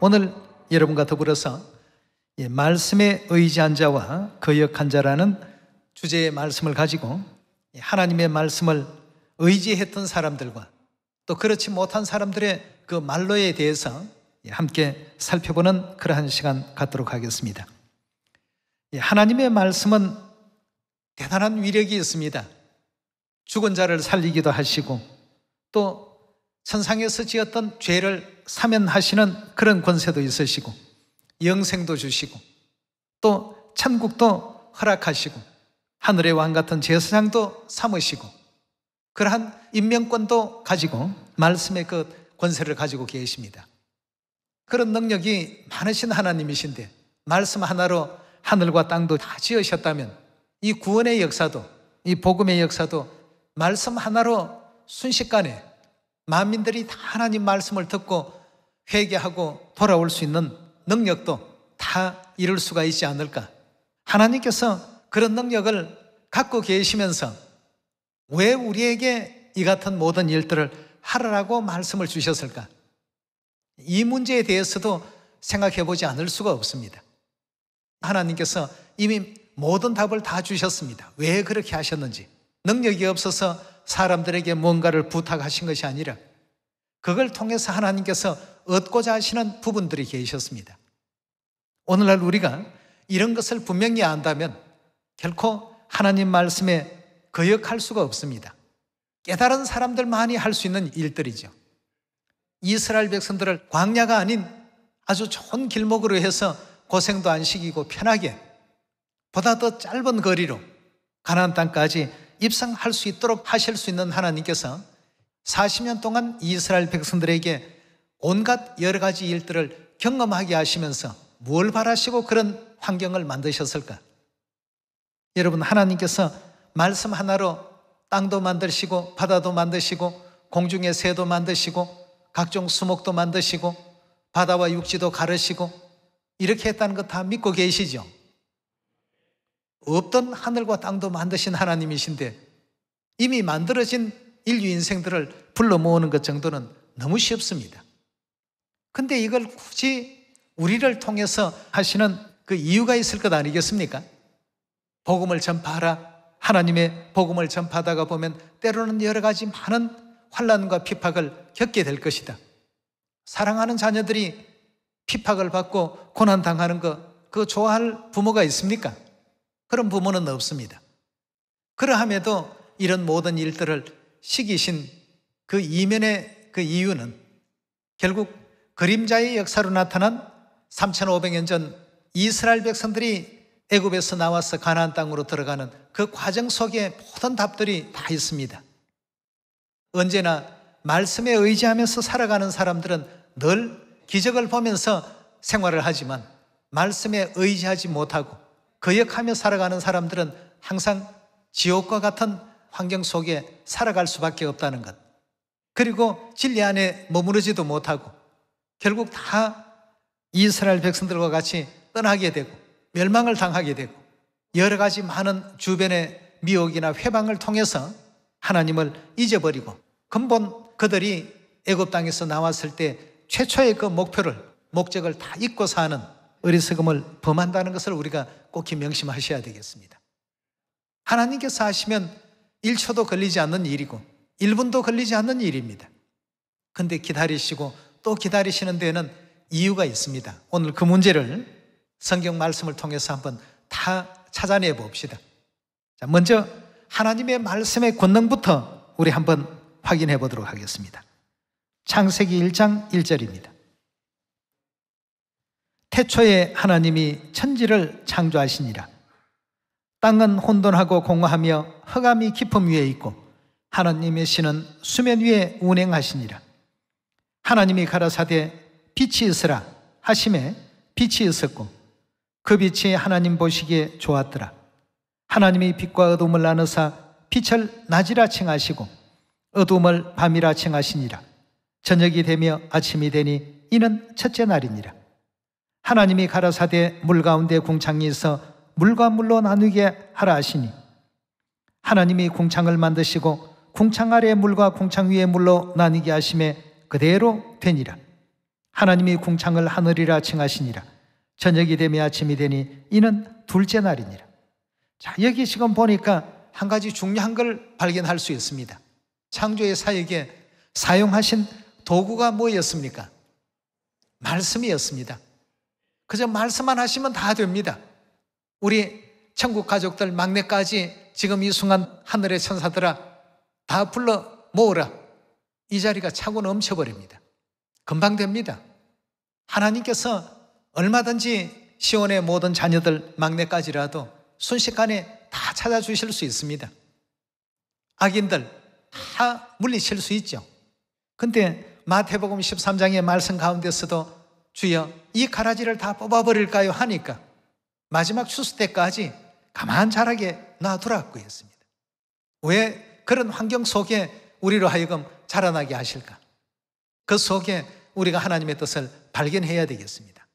오늘 여러분과 더불어서 말씀에 의지한 자와 거역한 자라는 주제의 말씀을 가지고 하나님의 말씀을 의지했던 사람들과 또 그렇지 못한 사람들의 그 말로에 대해서 함께 살펴보는 그러한 시간 갖도록 하겠습니다. 하나님의 말씀은 대단한 위력이 있습니다. 죽은 자를 살리기도 하시고 또 천상에서 지었던 죄를 사면하시는 그런 권세도 있으시고 영생도 주시고 또 천국도 허락하시고 하늘의 왕 같은 제사장도 삼으시고 그러한 임명권도 가지고 말씀의 그 권세를 가지고 계십니다. 그런 능력이 많으신 하나님이신데 말씀 하나로 하늘과 땅도 다 지으셨다면 이 구원의 역사도 이 복음의 역사도 말씀 하나로 순식간에 만민들이 다 하나님 말씀을 듣고 회개하고 돌아올 수 있는 능력도 다 이룰 수가 있지 않을까. 하나님께서 그런 능력을 갖고 계시면서 왜 우리에게 이 같은 모든 일들을 하라고 말씀을 주셨을까? 이 문제에 대해서도 생각해 보지 않을 수가 없습니다. 하나님께서 이미 모든 답을 다 주셨습니다. 왜 그렇게 하셨는지. 능력이 없어서 사람들에게 뭔가를 부탁하신 것이 아니라 그걸 통해서 하나님께서 얻고자 하시는 부분들이 계셨습니다. 오늘날 우리가 이런 것을 분명히 안다면 결코 하나님 말씀에 거역할 수가 없습니다. 깨달은 사람들만이 할 수 있는 일들이죠. 이스라엘 백성들을 광야가 아닌 아주 좋은 길목으로 해서 고생도 안 시키고 편하게 보다 더 짧은 거리로 가나안 땅까지 입성할 수 있도록 하실 수 있는 하나님께서 40년 동안 이스라엘 백성들에게 온갖 여러 가지 일들을 경험하게 하시면서 뭘 바라시고 그런 환경을 만드셨을까? 여러분, 하나님께서 말씀 하나로 땅도 만드시고 바다도 만드시고 공중의 새도 만드시고 각종 수목도 만드시고 바다와 육지도 가르시고 이렇게 했다는 거 다 믿고 계시죠? 없던 하늘과 땅도 만드신 하나님이신데 이미 만들어진 인류 인생들을 불러 모으는 것 정도는 너무 쉽습니다. 근데 이걸 굳이 우리를 통해서 하시는 그 이유가 있을 것 아니겠습니까? 복음을 전파하라. 하나님의 복음을 전파하다가 보면 때로는 여러 가지 많은 환난과 핍박을 겪게 될 것이다. 사랑하는 자녀들이 핍박을 받고 고난당하는 거 그거 좋아할 부모가 있습니까? 그런 부모는 없습니다. 그러함에도 이런 모든 일들을 시키신 그 이면의 그 이유는 결국 그림자의 역사로 나타난 3500년 전 이스라엘 백성들이 애굽에서 나와서 가나안 땅으로 들어가는 그 과정 속에 모든 답들이 다 있습니다. 언제나 말씀에 의지하면서 살아가는 사람들은 늘 기적을 보면서 생활을 하지만 말씀에 의지하지 못하고 거역하며 살아가는 사람들은 항상 지옥과 같은 환경 속에 살아갈 수밖에 없다는 것. 그리고 진리 안에 머무르지도 못하고 결국 다 이스라엘 백성들과 같이 떠나게 되고 멸망을 당하게 되고 여러 가지 많은 주변의 미혹이나 회방을 통해서 하나님을 잊어버리고 근본 그들이 애굽 땅에서 나왔을 때 최초의 그 목적을 다 잊고 사는 어리석음을 범한다는 것을 우리가 꼭 명심하셔야 되겠습니다. 하나님께서 하시면 1초도 걸리지 않는 일이고 1분도 걸리지 않는 일입니다. 근데 기다리시고 또 기다리시는 데에는 이유가 있습니다. 오늘 그 문제를 성경 말씀을 통해서 한번 다 찾아내 봅시다. 자, 먼저 하나님의 말씀의 권능부터 우리 한번 확인해 보도록 하겠습니다. 창세기 1장 1절입니다. 태초에 하나님이 천지를 창조하시니라. 땅은 혼돈하고 공허하며 흑암이 깊음 위에 있고 하나님의 신은 수면 위에 운행하시니라. 하나님이 가라사대 빛이 있으라 하심에 빛이 있었고 그 빛이 하나님 보시기에 좋았더라. 하나님이 빛과 어둠을 나누사 빛을 낮이라 칭하시고 어둠을 밤이라 칭하시니라. 저녁이 되며 아침이 되니 이는 첫째 날이니라. 하나님이 가라사대 물 가운데 궁창이 있어 물과 물로 나누게 하라 하시니 하나님이 궁창을 만드시고 궁창 아래 물과 궁창 위에 물로 나뉘게 하심에 그대로 되니라. 하나님이 궁창을 하늘이라 칭하시니라. 저녁이 되며 아침이 되니 이는 둘째 날이니라. 자, 여기 지금 보니까 한 가지 중요한 걸 발견할 수 있습니다. 창조의 사역에 사용하신 도구가 뭐였습니까? 말씀이었습니다. 그저 말씀만 하시면 다 됩니다. 우리 천국 가족들 막내까지 지금 이 순간 하늘의 천사들아 다 불러 모으라. 이 자리가 차고 넘쳐버립니다. 금방 됩니다. 하나님께서 얼마든지 시온의 모든 자녀들 막내까지라도 순식간에 다 찾아주실 수 있습니다. 악인들 다 물리칠 수 있죠. 근데 마태복음 13장의 말씀 가운데서도 주여 이 가라지를 다 뽑아버릴까요 하니까 마지막 추수 때까지 가만 자라게 놔두라고 했습니다. 왜 그런 환경 속에 우리로 하여금 자라나게 하실까? 그 속에 우리가 하나님의 뜻을 발견해야 되겠습니다.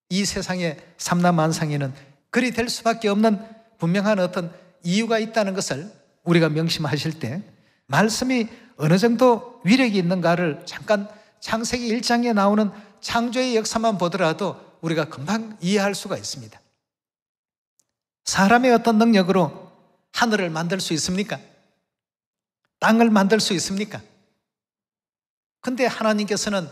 이 세상의 삼라만상에는 그리 될 수밖에 없는 분명한 어떤 이유가 있다는 것을 우리가 명심하실 때 말씀이 어느 정도 위력이 있는가를 잠깐 창세기 1장에 나오는 창조의 역사만 보더라도 우리가 금방 이해할 수가 있습니다. 사람의 어떤 능력으로 하늘을 만들 수 있습니까? 땅을 만들 수 있습니까? 근데 하나님께서는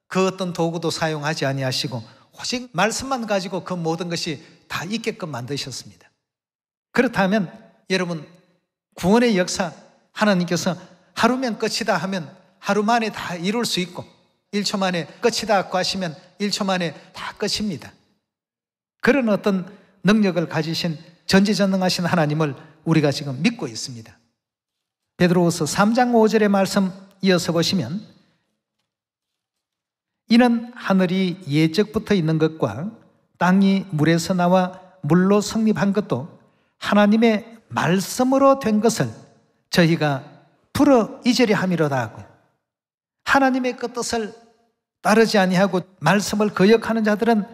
그 어떤 도구도 사용하지 아니하시고 오직 말씀만 가지고 그 모든 것이 다 있게끔 만드셨습니다. 그렇다면 여러분 구원의 역사 하나님께서 하루면 끝이다 하면 하루 만에 다 이룰 수 있고 1초 만에 끝이다 하시면 1초 만에 다 끝입니다. 그런 어떤 능력을 가지신 전지전능하신 하나님을 우리가 지금 믿고 있습니다. 베드로후서 3장 5절의 말씀 이어서 보시면 이는 하늘이 예적부터 있는 것과 땅이 물에서 나와 물로 성립한 것도 하나님의 말씀으로 된 것을 저희가 풀어 잊으려 함이로다 하고요. 하나님의 그 뜻을 따르지 아니하고 말씀을 거역하는 자들은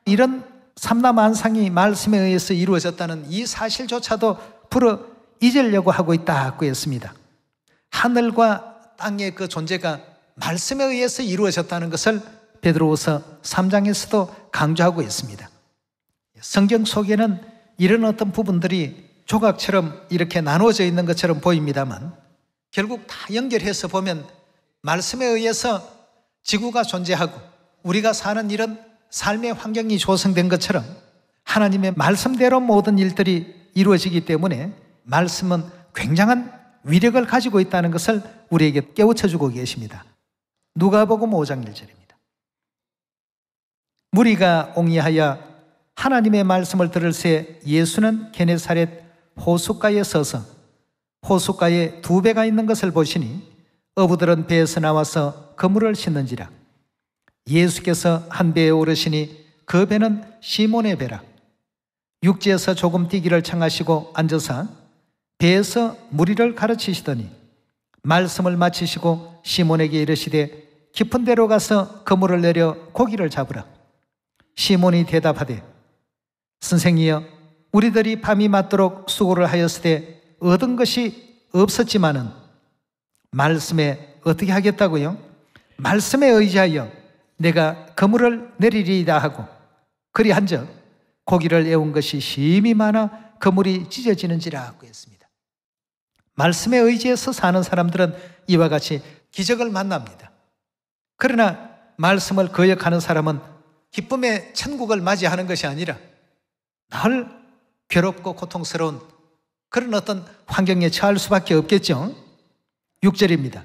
이런 삼라만상이 말씀에 의해서 이루어졌다는 이 사실조차도 풀어 잊으려고 하고 있다고 했습니다. 하늘과 땅의 그 존재가 말씀에 의해서 이루어졌다는 것을 베드로후서 3장에서도 강조하고 있습니다. 성경 속에는 이런 어떤 부분들이 조각처럼 이렇게 나누어져 있는 것처럼 보입니다만 결국 다 연결해서 보면 말씀에 의해서 지구가 존재하고 우리가 사는 이런 삶의 환경이 조성된 것처럼 하나님의 말씀대로 모든 일들이 이루어지기 때문에 말씀은 굉장한 위력을 가지고 있다는 것을 우리에게 깨우쳐주고 계십니다. 누가복음 5장 1절입니다. 무리가 옹이하여 하나님의 말씀을 들을새 예수는 게네사렛 호숫가에 서서 호숫가에 두 배가 있는 것을 보시니 어부들은 배에서 나와서 그물을 싣는지라. 예수께서 한 배에 오르시니 그 배는 시몬의 배라. 육지에서 조금 뛰기를 청하시고 앉아서 배에서 무리를 가르치시더니 말씀을 마치시고 시몬에게 이르시되 깊은 데로 가서 그물을 내려 고기를 잡으라. 시몬이 대답하되 선생이여 우리들이 밤이 맞도록 수고를 하였으되 얻은 것이 없었지만은 말씀에 어떻게 하겠다고요? 말씀에 의지하여 내가 그물을 내리리이다 하고 그리한즉 고기를 애운 것이 심히 많아 그물이 찢어지는지라 하고 했습니다. 말씀에 의지해서 사는 사람들은 이와 같이 기적을 만납니다. 그러나 말씀을 거역하는 사람은 기쁨의 천국을 맞이하는 것이 아니라 늘 괴롭고 고통스러운 그런 어떤 환경에 처할 수밖에 없겠죠. 6절입니다.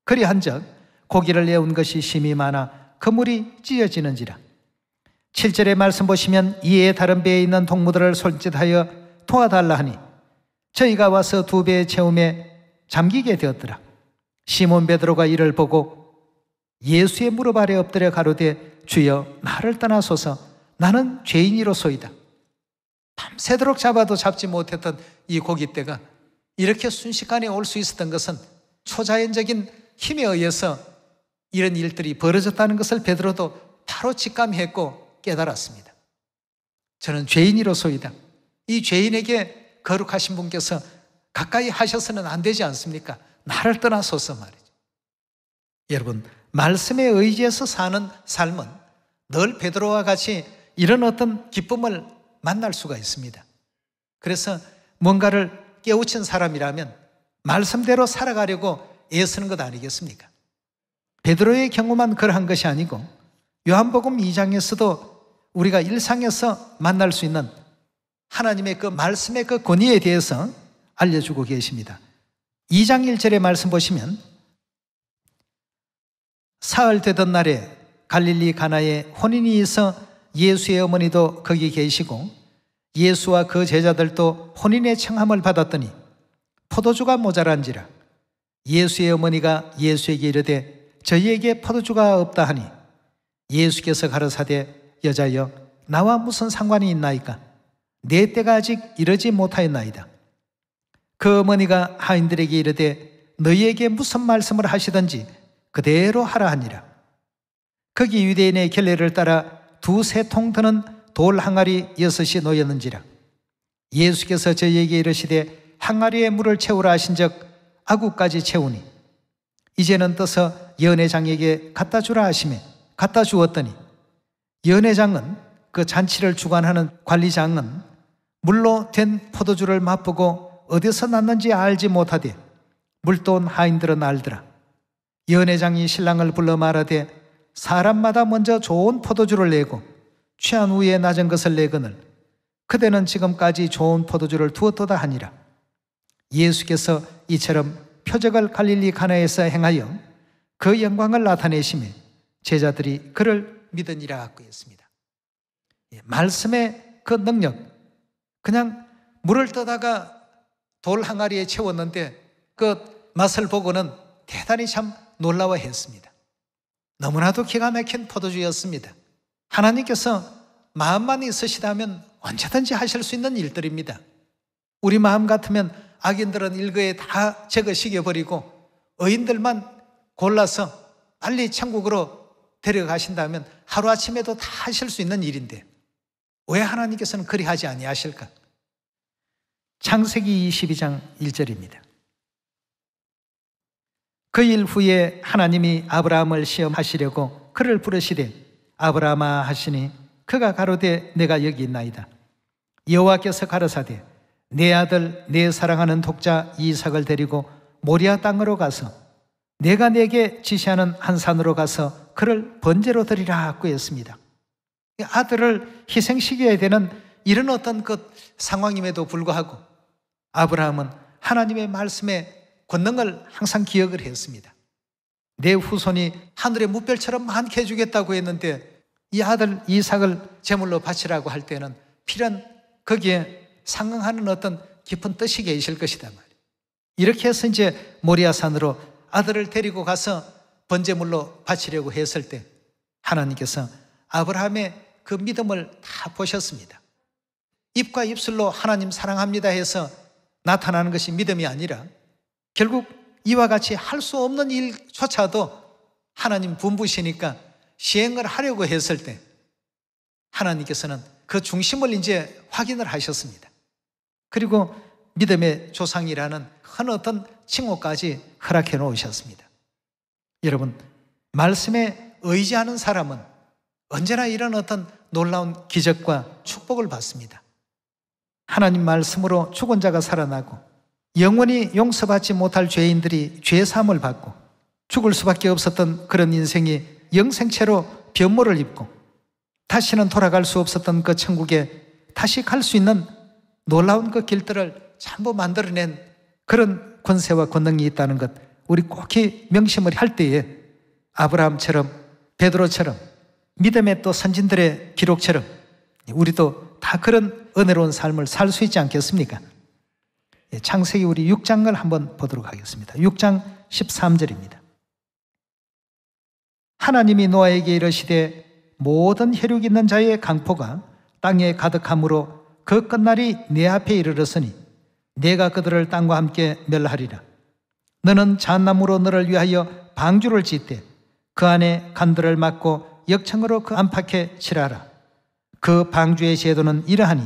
그리한즉 고기를 애운 것이 심히 많아 그물이 찢어지는지라. 7절의 말씀 보시면 이에 다른 배에 있는 동무들을 손짓하여 도와달라 하니 저희가 와서 두 배의 채움에 잠기게 되었더라. 시몬 베드로가 이를 보고 예수의 무릎 아래 엎드려 가로되 주여 나를 떠나소서 나는 죄인이로소이다. 밤새도록 잡아도 잡지 못했던 이 고깃대가 이렇게 순식간에 올 수 있었던 것은 초자연적인 힘에 의해서 이런 일들이 벌어졌다는 것을 베드로도 바로 직감했고 깨달았습니다. 저는 죄인이로소이다. 이 죄인에게 거룩하신 분께서 가까이 하셔서는 안 되지 않습니까? 나를 떠나소서 말이죠. 여러분, 말씀에 의지해서 사는 삶은 늘 베드로와 같이 이런 어떤 기쁨을 만날 수가 있습니다. 그래서 뭔가를 깨우친 사람이라면 말씀대로 살아가려고 애쓰는 것 아니겠습니까? 베드로의 경우만 그러한 것이 아니고 요한복음 2장에서도 우리가 일상에서 만날 수 있는 하나님의 그 말씀의 그 권위에 대해서 알려주고 계십니다. 2장 1절의 말씀 보시면 사흘 되던 날에 갈릴리 가나에 혼인이 있어 예수의 어머니도 거기 계시고 예수와 그 제자들도 혼인의 청함을 받았더니 포도주가 모자란지라. 예수의 어머니가 예수에게 이르되 저희에게 포도주가 없다 하니 예수께서 가라사대 여자여 나와 무슨 상관이 있나이까? 내 때가 아직 이르지 못하였나이다. 그 어머니가 하인들에게 이르되 너희에게 무슨 말씀을 하시든지 그대로 하라 하니라. 거기 유대인의 결례를 따라 2-3통 드는 돌 항아리 6이 놓였는지라. 예수께서 저희에게 이르시되 항아리에 물을 채우라 하신즉 아구까지 채우니 이제는 떠서 연회장에게 갖다 주라 하시매 갖다 주었더니 연회장은 그 잔치를 주관하는 관리장은 물로 된 포도주를 맛보고 어디서 났는지 알지 못하되 물도 온 하인들은 알더라. 연회장이 신랑을 불러 말하되 사람마다 먼저 좋은 포도주를 내고 취한 후에 낮은 것을 내거늘 그대는 지금까지 좋은 포도주를 두었도다 하니라. 예수께서 이처럼 표적을 갈릴리 가나에서 행하여 그 영광을 나타내시매 제자들이 그를 믿으니라 하고 있습니다. 말씀의 그 능력, 그냥 물을 떠다가 돌 항아리에 채웠는데 그 맛을 보고는 대단히 참 놀라워했습니다. 너무나도 기가 막힌 포도주였습니다. 하나님께서 마음만 있으시다면 언제든지 하실 수 있는 일들입니다. 우리 마음 같으면 악인들은 일거에 다 제거시켜버리고 의인들만 골라서 빨리 천국으로 데려가신다면 하루아침에도 다 하실 수 있는 일인데 왜 하나님께서는 그리 하지 아니하실까? 창세기 22장 1절입니다. 그 일 후에 하나님이 아브라함을 시험하시려고 그를 부르시되 아브라함아 하시니 그가 가로되 내가 여기 있나이다. 여호와께서 가라사대 내 아들 내 사랑하는 독자 이삭을 데리고 모리아 땅으로 가서 내가 내게 지시하는 한 산으로 가서 그를 번제로 드리라 하고 했습니다. 아들을 희생시켜야 되는 이런 어떤 그 상황임에도 불구하고 아브라함은 하나님의 말씀에 권능을 항상 기억을 했습니다. 내 후손이 하늘의 무별처럼 많게 해주겠다고 했는데 이 아들 이삭을 제물로 바치라고 할 때는 필연 거기에 상응하는 어떤 깊은 뜻이 계실 것이다 말이에요. 이렇게 해서 이제 모리아산으로 아들을 데리고 가서 번제물로 바치려고 했을 때 하나님께서 아브라함의 그 믿음을 다 보셨습니다. 입과 입술로 하나님 사랑합니다 해서 나타나는 것이 믿음이 아니라 결국 이와 같이 할 수 없는 일조차도 하나님 분부시니까 시행을 하려고 했을 때 하나님께서는 그 중심을 이제 확인을 하셨습니다. 그리고 믿음의 조상이라는 큰 어떤 칭호까지 허락해 놓으셨습니다. 여러분, 말씀에 의지하는 사람은 언제나 이런 어떤 놀라운 기적과 축복을 받습니다. 하나님 말씀으로 죽은 자가 살아나고 영원히 용서받지 못할 죄인들이 죄사함을 받고 죽을 수밖에 없었던 그런 인생이 영생체로 변모를 입고 다시는 돌아갈 수 없었던 그 천국에 다시 갈 수 있는 놀라운 그 길들을 전부 만들어낸 그런 권세와 권능이 있다는 것 우리 꼭히 명심을 할 때에 아브라함처럼 베드로처럼 믿음의 또 선진들의 기록처럼 우리도 다 그런 은혜로운 삶을 살 수 있지 않겠습니까? 창세기 우리 6장을 한번 보도록 하겠습니다. 6장 13절입니다. 하나님이 노아에게 이르시되 모든 혈육 있는 자의 강포가 땅에 가득함으로 그 끝날이 내 앞에 이르렀으니 내가 그들을 땅과 함께 멸하리라. 너는 잣나무로 너를 위하여 방주를 짓되 그 안에 간들을 막고 역청으로 그 안팎에 칠하라. 그 방주의 제도는 이러하니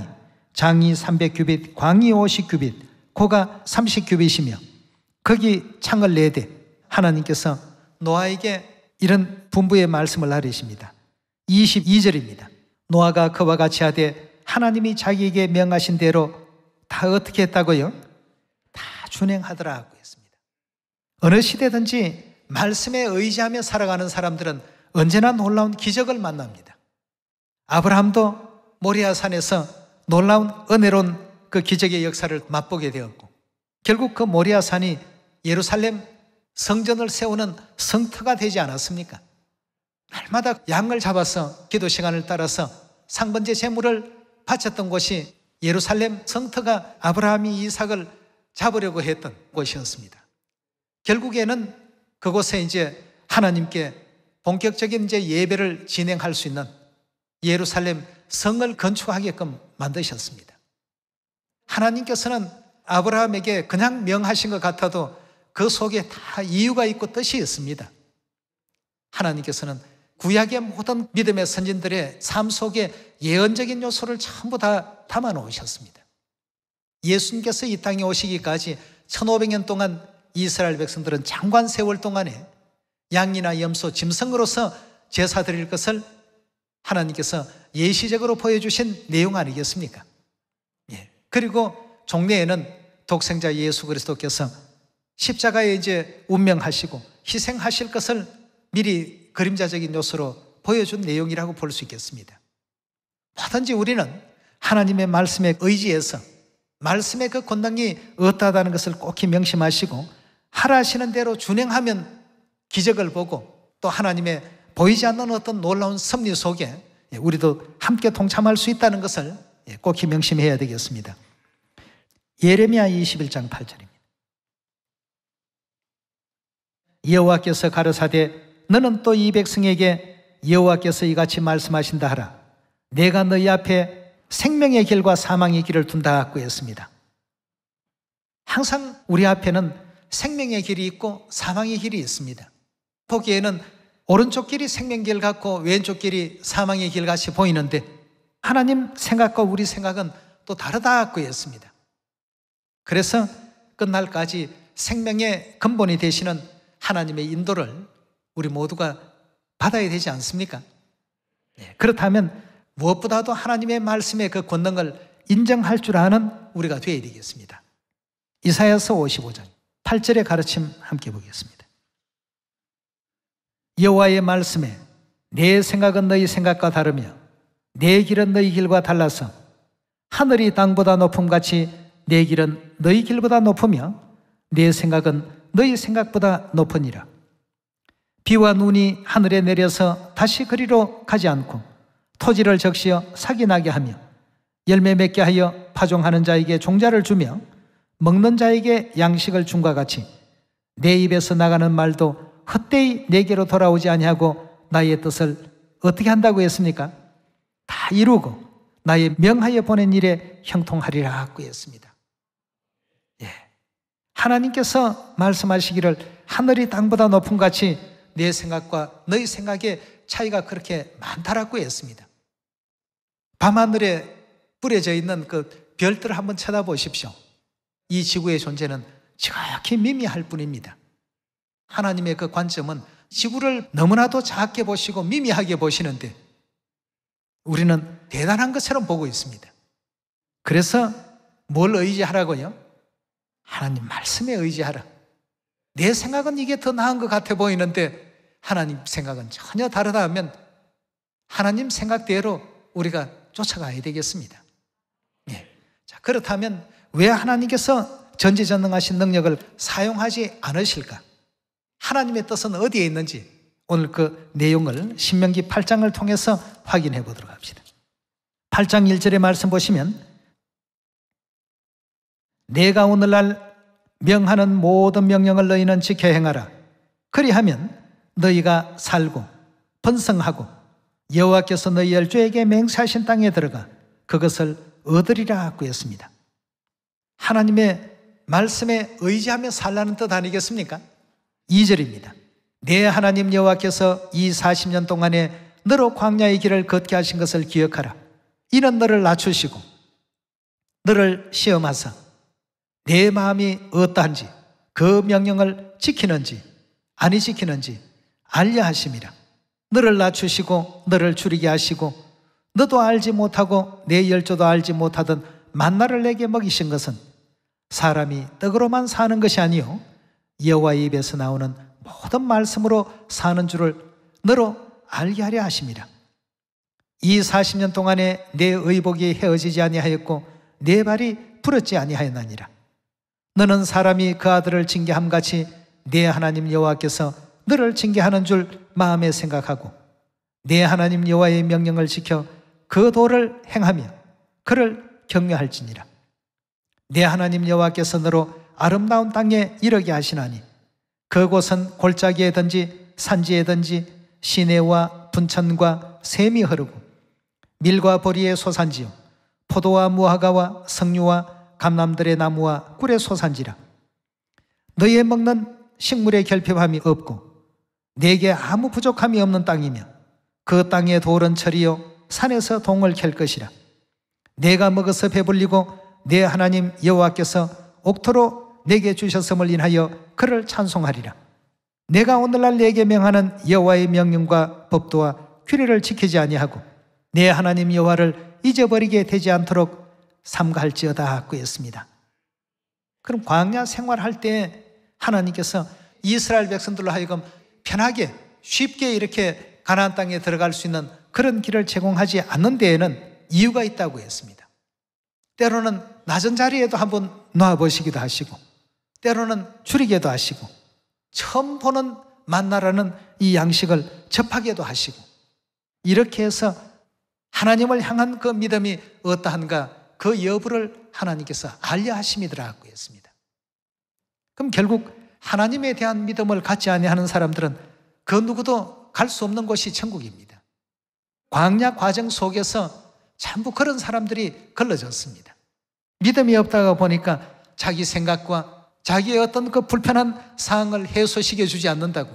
장이 300규빗, 광이 50규빗, 고가 30규빗이며 거기 창을 내되 하나님께서 노아에게 이런 분부의 말씀을 나르십니다. 22절입니다. 노아가 그와 같이 하되 하나님이 자기에게 명하신 대로 다 어떻게 했다고요? 다 준행하더라고 했습니다. 어느 시대든지 말씀에 의지하며 살아가는 사람들은 언제나 놀라운 기적을 만납니다. 아브라함도 모리아산에서 놀라운 은혜로운 그 기적의 역사를 맛보게 되었고, 결국 그 모리아산이 예루살렘 성전을 세우는 성터가 되지 않았습니까? 날마다 양을 잡아서 기도 시간을 따라서 상번제 제물을 바쳤던 곳이 예루살렘 성터가 아브라함이 이삭을 잡으려고 했던 곳이었습니다. 결국에는 그곳에 이제 하나님께 본격적인 이제 예배를 진행할 수 있는 예루살렘 성을 건축하게끔 만드셨습니다. 하나님께서는 아브라함에게 그냥 명하신 것 같아도 그 속에 다 이유가 있고 뜻이 있습니다. 하나님께서는 구약의 모든 믿음의 선진들의 삶 속에 예언적인 요소를 전부 다 담아 놓으셨습니다. 예수님께서 이 땅에 오시기까지 1500년 동안 이스라엘 백성들은 장관 세월 동안에 양이나 염소, 짐승으로서 제사 드릴 것을 하나님께서 예시적으로 보여주신 내용 아니겠습니까? 그리고 종례에는 독생자 예수 그리스도께서 십자가에 이제 운명하시고 희생하실 것을 미리 그림자적인 요소로 보여준 내용이라고 볼 수 있겠습니다. 뭐든지 우리는 하나님의 말씀에 의지해서 말씀의 그 권능이 어떠하다는 것을 꼭히 명심하시고 하라 하시는 대로 준행하면 기적을 보고 또 하나님의 보이지 않는 어떤 놀라운 섭리 속에 우리도 함께 동참할 수 있다는 것을 꼭히 명심해야 되겠습니다. 예레미야 21장 8절입니다. 여호와께서 가라사대 너는 또 이 백성에게 여호와께서 이같이 말씀하신다 하라. 내가 너희 앞에 생명의 길과 사망의 길을 둔다 하고 했습니다. 항상 우리 앞에는 생명의 길이 있고 사망의 길이 있습니다. 보기에는 오른쪽 길이 생명길 같고 왼쪽 길이 사망의 길 같이 보이는데 하나님 생각과 우리 생각은 또 다르다고 했습니다. 그래서 끝날까지 생명의 근본이 되시는 하나님의 인도를 우리 모두가 받아야 되지 않습니까? 그렇다면 무엇보다도 하나님의 말씀의 그 권능을 인정할 줄 아는 우리가 되어야 되겠습니다. 이사야서 55장 8절의 가르침 함께 보겠습니다. 여호와의 말씀에 내 생각은 너희 생각과 다르며 내 길은 너희 길과 달라서 하늘이 땅보다 높음같이 내 길은 너희 길보다 높으며 내 생각은 너희 생각보다 높으니라. 비와 눈이 하늘에 내려서 다시 그리로 가지 않고 토지를 적시어 삭이 나게 하며 열매 맺게 하여 파종하는 자에게 종자를 주며 먹는 자에게 양식을 줌과 같이 내 입에서 나가는 말도 헛되이 내게로 돌아오지 아니하고 나의 뜻을 어떻게 한다고 했습니까? 다 이루고 나의 명하여 보낸 일에 형통하리라 하고 했습니다. 하나님께서 말씀하시기를 하늘이 땅보다 높음 같이 내 생각과 너희 생각의 차이가 그렇게 많다라고 했습니다. 밤하늘에 뿌려져 있는 그 별들을 한번 쳐다보십시오. 이 지구의 존재는 지극히 미미할 뿐입니다. 하나님의 그 관점은 지구를 너무나도 작게 보시고 미미하게 보시는데 우리는 대단한 것처럼 보고 있습니다. 그래서 뭘 의지하라고요? 하나님 말씀에 의지하라. 내 생각은 이게 더 나은 것 같아 보이는데 하나님 생각은 전혀 다르다 하면 하나님 생각대로 우리가 쫓아가야 되겠습니다. 자, 그렇다면 왜 하나님께서 전지전능하신 능력을 사용하지 않으실까? 하나님의 뜻은 어디에 있는지 오늘 그 내용을 신명기 8장을 통해서 확인해 보도록 합시다. 8장 1절의 말씀 보시면 내가 오늘날 명하는 모든 명령을 너희는 지켜 행하라. 그리하면 너희가 살고 번성하고 여호와께서 너희 열조에게 맹세하신 땅에 들어가 그것을 얻으리라 하고 했습니다. 하나님의 말씀에 의지하며 살라는 뜻 아니겠습니까? 2절입니다. 내 하나님 여호와께서 이 40년 동안에 너로 광야의 길을 걷게 하신 것을 기억하라. 이는 너를 낮추시고 너를 시험하사 내 마음이 어떠한지 그 명령을 지키는지 아니 지키는지 알려 하심이라. 너를 낮추시고 너를 줄이게 하시고 너도 알지 못하고 내 열조도 알지 못하던 만나를 내게 먹이신 것은 사람이 떡으로만 사는 것이 아니요 여호와의 입에서 나오는 모든 말씀으로 사는 줄을 너로 알게 하려 하심이라. 이 40년 동안에 내 의복이 헤어지지 아니하였고 내 발이 부러지지 아니하였나니라. 너는 사람이 그 아들을 징계함같이 내 하나님 여호와께서 너를 징계하는 줄 마음에 생각하고 내 하나님 여호와의 명령을 지켜 그 도를 행하며 그를 경외할지니라. 내 하나님 여호와께서 너로 아름다운 땅에 이르게 하시나니 그곳은 골짜기에든지 산지에든지 시내와 분천과 샘이 흐르고 밀과 보리의 소산지요 포도와 무화과와 석류와 감람들의 나무와 꿀의 소산지라. 너희의 먹는 식물의 결핍함이 없고 내게 아무 부족함이 없는 땅이며 그 땅의 돌은 철이요 산에서 동을 캘 것이라. 내가 먹어서 배불리고 내 하나님 여호와께서 옥토로 내게 주셨음을 인하여 그를 찬송하리라. 내가 오늘날 내게 명하는 여호와의 명령과 법도와 규례를 지키지 아니하고 내 하나님 여호와를 잊어버리게 되지 않도록 삼가할지어다 하였습니다. 그럼 광야 생활할 때 하나님께서 이스라엘 백성들로 하여금 편하게 쉽게 이렇게 가나안 땅에 들어갈 수 있는 그런 길을 제공하지 않는 데에는 이유가 있다고 했습니다. 때로는 낮은 자리에도 한번 놔보시기도 하시고 때로는 줄이게도 하시고 처음 보는 만나라는 이 양식을 접하게도 하시고 이렇게 해서 하나님을 향한 그 믿음이 어떠한가 그 여부를 하나님께서 알려 하심이더라고 했습니다. 그럼 결국 하나님에 대한 믿음을 갖지 아니하는 사람들은 그 누구도 갈 수 없는 곳이 천국입니다. 광야 과정 속에서 전부 그런 사람들이 걸러졌습니다. 믿음이 없다가 보니까 자기 생각과 자기의 어떤 그 불편한 사항을 해소시켜 주지 않는다고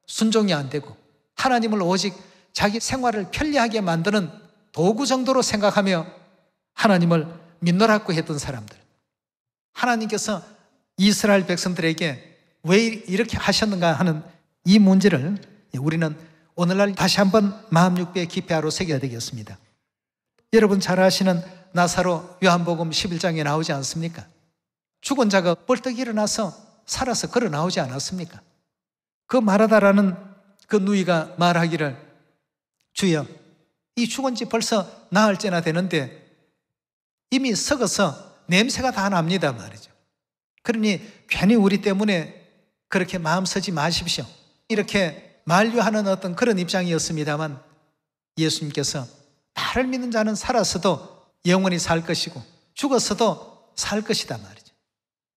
순종이 안 되고 하나님을 오직 자기 생활을 편리하게 만드는 도구 정도로 생각하며 하나님을 믿노라고 했던 사람들, 하나님께서 이스라엘 백성들에게 왜 이렇게 하셨는가 하는 이 문제를 우리는 오늘날 다시 한번 마음 육배에 깊이하러 새겨야 되겠습니다. 여러분 잘 아시는 나사로 요한복음 11장에 나오지 않습니까? 죽은 자가 벌떡 일어나서 살아서 걸어 나오지 않았습니까? 그 마르다라는 그 누이가 말하기를 주여 이 죽은 지 벌써 나흘째나 되는데 이미 썩어서 냄새가 다 납니다 말이죠. 그러니 괜히 우리 때문에 그렇게 마음 쓰지 마십시오. 이렇게 만류하는 어떤 그런 입장이었습니다만 예수님께서 나를 믿는 자는 살았어도 영원히 살 것이고 죽었어도 살 것이다 말이죠.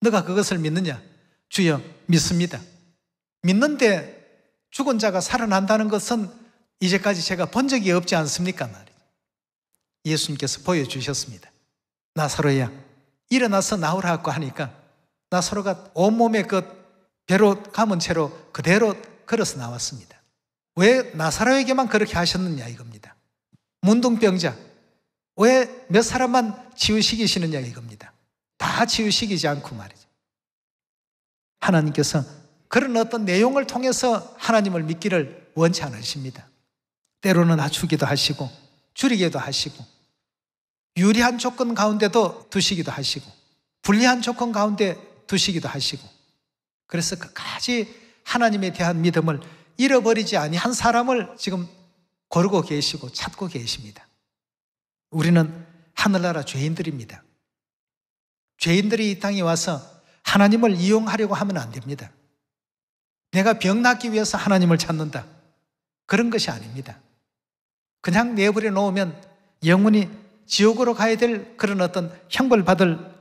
너가 그것을 믿느냐? 주여 믿습니다. 믿는데 죽은 자가 살아난다는 것은 이제까지 제가 본 적이 없지 않습니까 말이죠. 예수님께서 보여주셨습니다. 나사로야 일어나서 나오라고 하니까 나사로가 온몸에 그 배로 감은 채로 그대로 걸어서 나왔습니다. 왜 나사로에게만 그렇게 하셨느냐 이겁니다. 문둥병자 왜 몇 사람만 치유시키시느냐 이겁니다. 다 치유시키지 않고 말이죠. 하나님께서 그런 어떤 내용을 통해서 하나님을 믿기를 원치 않으십니다. 때로는 낮추기도 하시고 줄이기도 하시고 유리한 조건 가운데도 두시기도 하시고 불리한 조건 가운데 두시기도 하시고 그래서 끝까지 하나님에 대한 믿음을 잃어버리지 아니한 사람을 지금 고르고 계시고 찾고 계십니다. 우리는 하늘나라 죄인들입니다. 죄인들이 이 땅에 와서 하나님을 이용하려고 하면 안 됩니다. 내가 병 낫기 위해서 하나님을 찾는다. 그런 것이 아닙니다. 그냥 내버려 놓으면 영원히 지옥으로 가야 될 그런 어떤 형벌받을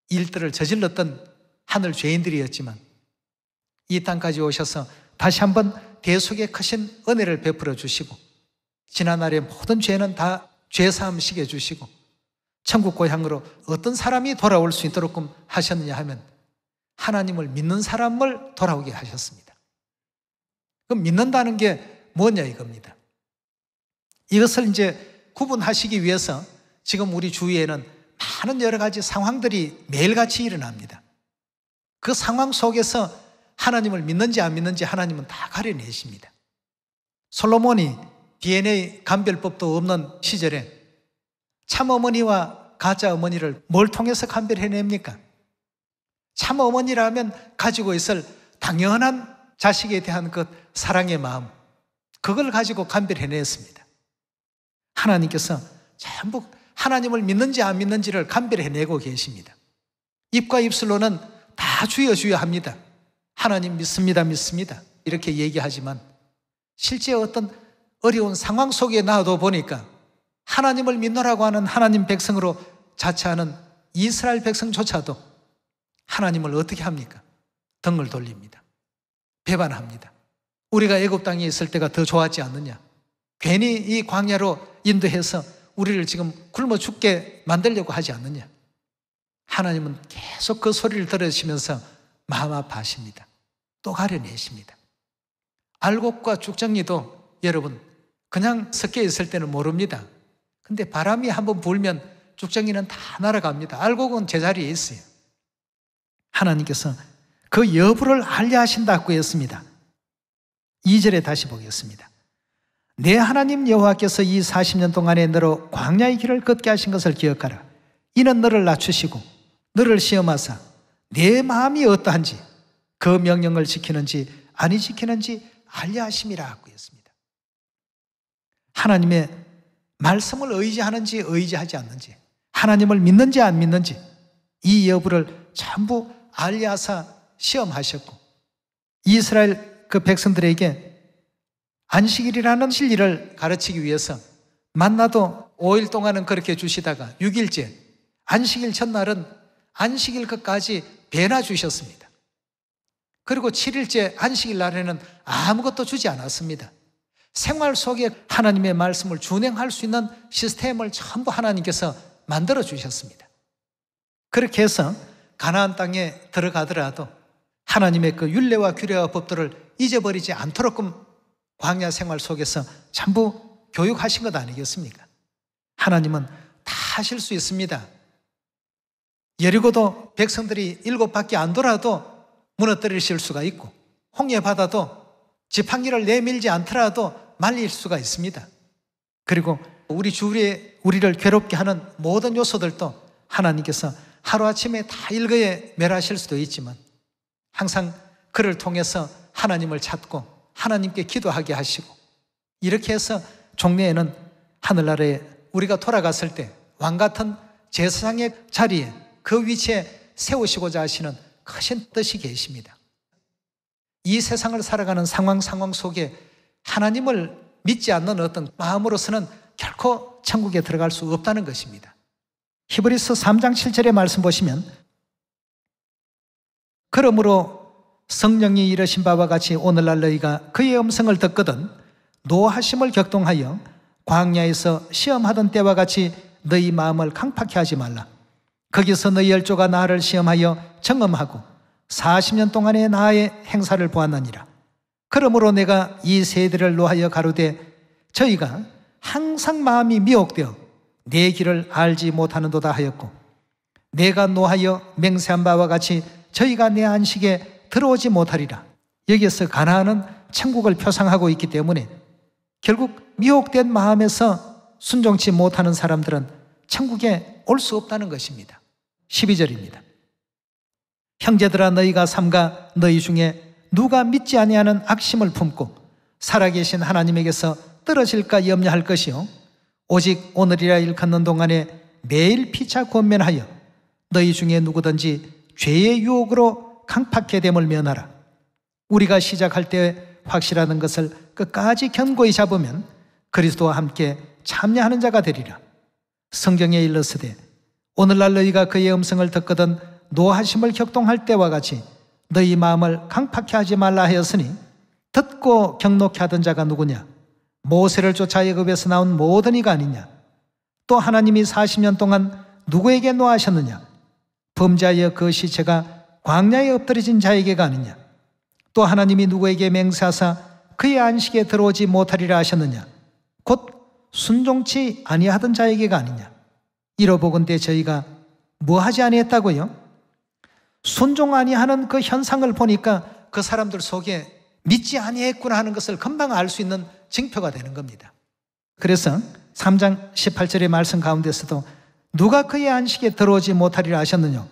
일들을 저질렀던 하늘 죄인들이었지만 이 땅까지 오셔서 다시 한번 대속의 크신 은혜를 베풀어 주시고 지난날의 모든 죄는 다 죄사함 시켜 주시고 천국 고향으로 어떤 사람이 돌아올 수 있도록 하셨느냐 하면 하나님을 믿는 사람을 돌아오게 하셨습니다. 그럼 믿는다는 게 뭐냐 이겁니다. 이것을 이제 구분하시기 위해서 지금 우리 주위에는 많은 여러 가지 상황들이 매일같이 일어납니다. 그 상황 속에서 하나님을 믿는지 안 믿는지 하나님은 다 가려내십니다. 솔로몬이 DNA 감별법도 없는 시절에 참어머니와 가짜 어머니를 뭘 통해서 감별해냅니까? 참어머니라면 가지고 있을 당연한 자식에 대한 그 사랑의 마음, 그걸 가지고 감별해냈습니다. 하나님께서 전부 하나님을 믿는지 안 믿는지를 감별해내고 계십니다. 입과 입술로는 다 주여 주여 합니다. 하나님 믿습니다 믿습니다 이렇게 얘기하지만 실제 어떤 어려운 상황 속에 나와도 보니까 하나님을 믿노라고 하는 하나님 백성으로 자처하는 이스라엘 백성조차도 하나님을 어떻게 합니까? 등을 돌립니다. 배반합니다. 우리가 애굽 땅에 있을 때가 더 좋았지 않느냐? 괜히 이 광야로 인도해서 우리를 지금 굶어 죽게 만들려고 하지 않느냐? 하나님은 계속 그 소리를 들으시면서 마음 아파하십니다. 또 가려내십니다. 알곡과 죽정이도 여러분 그냥 섞여 있을 때는 모릅니다. 근데 바람이 한번 불면 죽정이는 다 날아갑니다. 알곡은 제자리에 있어요. 하나님께서 그 여부를 알려 하신다고 했습니다. 2절에 다시 보겠습니다. 내 하나님 여호와께서 이 40년 동안에 너로 광야의 길을 걷게 하신 것을 기억하라. 이는 너를 낮추시고 너를 시험하사 내 마음이 어떠한지 그 명령을 지키는지 아니 지키는지 알려 하심이라 하고 했습니다. 하나님의 말씀을 의지하는지 의지하지 않는지, 하나님을 믿는지 안 믿는지 이 여부를 전부 알려 하사 시험하셨고, 이스라엘 그 백성들에게 안식일이라는 진리를 가르치기 위해서 만나도 5일 동안은 그렇게 주시다가 6일째 안식일 첫날은 안식일 것까지 배나 주셨습니다. 그리고 7일째 안식일 날에는 아무것도 주지 않았습니다. 생활 속에 하나님의 말씀을 준행할 수 있는 시스템을 전부 하나님께서 만들어 주셨습니다. 그렇게 해서 가나안 땅에 들어가더라도 하나님의 그 율례와 규례와 법들을 잊어버리지 않도록끔 광야 생활 속에서 전부 교육하신 것 아니겠습니까? 하나님은 다 하실 수 있습니다. 여리고도 백성들이 7바퀴 안 돌아도 무너뜨리실 수가 있고, 홍해 바다도 지팡이를 내밀지 않더라도 말릴 수가 있습니다. 그리고 우리 주위에 우리를 괴롭게 하는 모든 요소들도 하나님께서 하루아침에 다 일거에 멸하실 수도 있지만 항상 그를 통해서 하나님을 찾고 하나님께 기도하게 하시고, 이렇게 해서 종래에는 하늘나라에 우리가 돌아갔을 때 왕같은 제사장의 자리에 그 위치에 세우시고자 하시는 크신 뜻이 계십니다. 이 세상을 살아가는 상황 속에 하나님을 믿지 않는 어떤 마음으로서는 결코 천국에 들어갈 수 없다는 것입니다. 히브리서 3장 7절의 말씀 보시면, 그러므로 성령이 이르신 바와 같이 오늘날 너희가 그의 음성을 듣거든 노하심을 격동하여 광야에서 시험하던 때와 같이 너희 마음을 강팍해 하지 말라. 거기서 너희 열조가 나를 시험하여 경험하고 40년 동안의 나의 행사를 보았느니라. 그러므로 내가 이 세대를 노하여 가로되 저희가 항상 마음이 미혹되어 내 길을 알지 못하는도다 하였고, 내가 노하여 맹세한 바와 같이 저희가 내 안식에 들어오지 못하리라. 여기에서 가나안은 천국을 표상하고 있기 때문에 결국 미혹된 마음에서 순종치 못하는 사람들은 천국에 올 수 없다는 것입니다. 12절입니다. 형제들아 너희가 삼가 너희 중에 누가 믿지 아니하는 악심을 품고 살아계신 하나님에게서 떨어질까 염려할 것이요, 오직 오늘이라 일컫는 동안에 매일 피차 권면하여 너희 중에 누구든지 죄의 유혹으로 강팍해 됨을 면하라. 우리가 시작할 때 확실하는 것을 끝까지 견고히 잡으면 그리스도와 함께 참여하는 자가 되리라. 성경에 일렀으되 오늘날 너희가 그의 음성을 듣거든 노하심을 격동할 때와 같이 너희 마음을 강팍해 하지 말라 하였으니, 듣고 경록해 하던 자가 누구냐? 모세를 쫓아 애굽에서 나온 모든 이가 아니냐? 또 하나님이 40년 동안 누구에게 노하셨느냐? 범죄하여 그 시체가 광야에 엎드려진 자에게가 아니냐? 또 하나님이 누구에게 맹세하사 그의 안식에 들어오지 못하리라 하셨느냐? 곧 순종치 아니하던 자에게가 아니냐? 이러보건대 저희가 뭐 하지 아니했다고요? 순종 아니하는 그 현상을 보니까 그 사람들 속에 믿지 아니했구나 하는 것을 금방 알 수 있는 징표가 되는 겁니다. 그래서 3장 18절의 말씀 가운데서도 누가 그의 안식에 들어오지 못하리라 하셨느냐?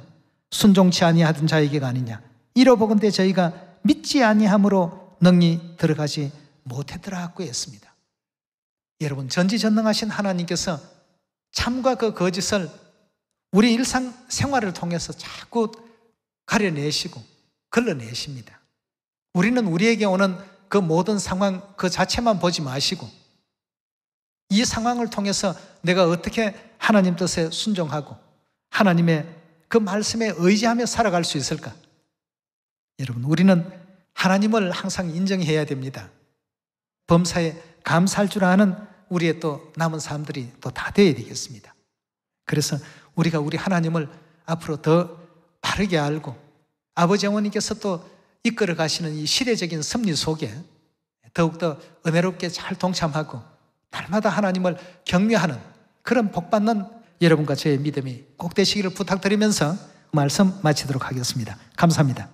순종치 아니하던 자에게가 아니냐? 이러보건대 저희가 믿지 아니함으로 능히 들어가지 못했더라고 했습니다. 여러분, 전지전능하신 하나님께서 참과 그 거짓을 우리 일상 생활을 통해서 자꾸 가려내시고 걸러내십니다. 우리는 우리에게 오는 그 모든 상황 그 자체만 보지 마시고 이 상황을 통해서 내가 어떻게 하나님 뜻에 순종하고 하나님의 그 말씀에 의지하며 살아갈 수 있을까? 여러분, 우리는 하나님을 항상 인정해야 됩니다. 범사에 감사할 줄 아는 우리의 또 남은 사람들이 또 다 되어야 되겠습니다. 그래서 우리가 우리 하나님을 앞으로 더 바르게 알고 아버지 어머니께서 또 이끌어 가시는 이 시대적인 섭리 속에 더욱더 은혜롭게 잘 동참하고 날마다 하나님을 경외하는 그런 복받는 여러분과 저의 믿음이 꼭 되시기를 부탁드리면서 말씀 마치도록 하겠습니다. 감사합니다.